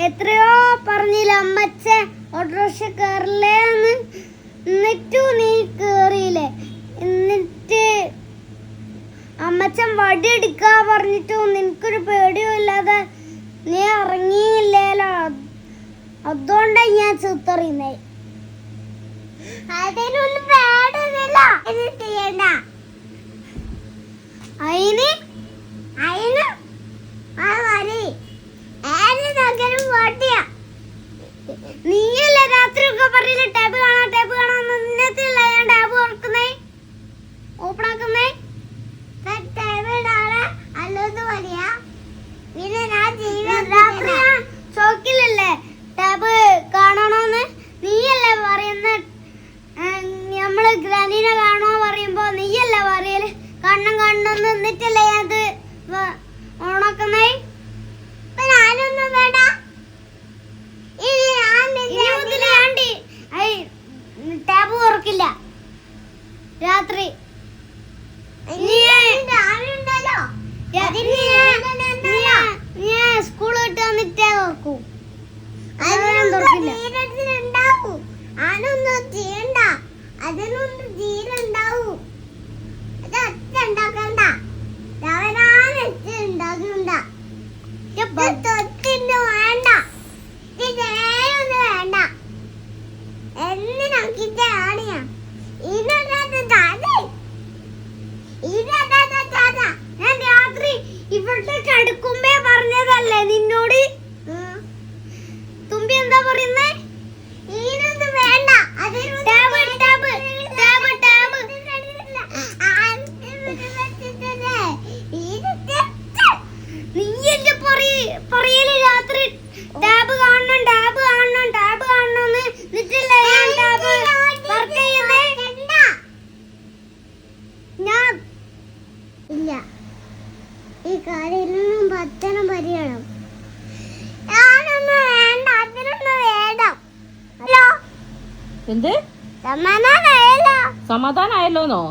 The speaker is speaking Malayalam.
എത്രയോ പറഞ്ഞില്ല അമ്മച്ച ഓട്ടോറിക്ഷ കയറില്ലേന്ന്. എന്നിട്ടും നീ കേറിയില്ലേ? എന്നിട്ട് അമ്മച്ചൻ വടി എടുക്കാ പറഞ്ഞിട്ടും നിനക്കൊരു പേടിയും ഇല്ലാതെ നീ ഇറങ്ങിയില്ലേലോ. അതുകൊണ്ടാ ഞാൻ ചീത്തറിയുന്നേ. അതിനൊന്നും പേടിയില്ല. അതിന് നീയല്ലേ രാത്രി ഒക്കെ പറയില്ല ടാബ് കാണാൻ നിന്നത്തില്ല. ഞാൻ ടാബ് ഓർക്കുന്നേ ഓപ്പൺ ആക്കുന്നേ രാത്രി ചോക്കിലല്ലേ ടാബ് കാണണോന്ന്. നീയല്ലേ പറയുന്ന നമ്മള് ഗ്രാനീനെ കാണോ പറയുമ്പോ നീയല്ലേ പറയല് കാണണം നിന്നിട്ടല്ലേ അത് ഓണാക്കുന്നേ. ഞാനൊന്നും വേണ്ട. ടാബ് തുറക്കില്ല രാത്രി. സ്കൂൾ വിട്ട് വന്നിട്ടേ തുറക്കൂ. ഞാൻ രാത്രി ഇവിടുത്തെ കടുക്കുമ്പേ പറഞ്ഞതല്ലേ നിന്നോട്. തുമ്പി എന്താ പറയുന്നേ? നീയല്ലേ പറയല് രാത്രി ടാബ് കാണണം കാണണമെന്ന്. എന്നിട്ടല്ലേ ഞാൻ ടാബ് വർക്ക് ചെയ്യുന്നേ. ഞാൻ ഇല്ല ഈ കാര്യത്തിലൊന്നും പറ്റണം പരിഗണം. ഞാനൊന്നും വേണ്ട. അതിനൊന്നും വേണം. എന്ത് സമാധാനായല്ലോ. സമാധാനായല്ലോന്നോ?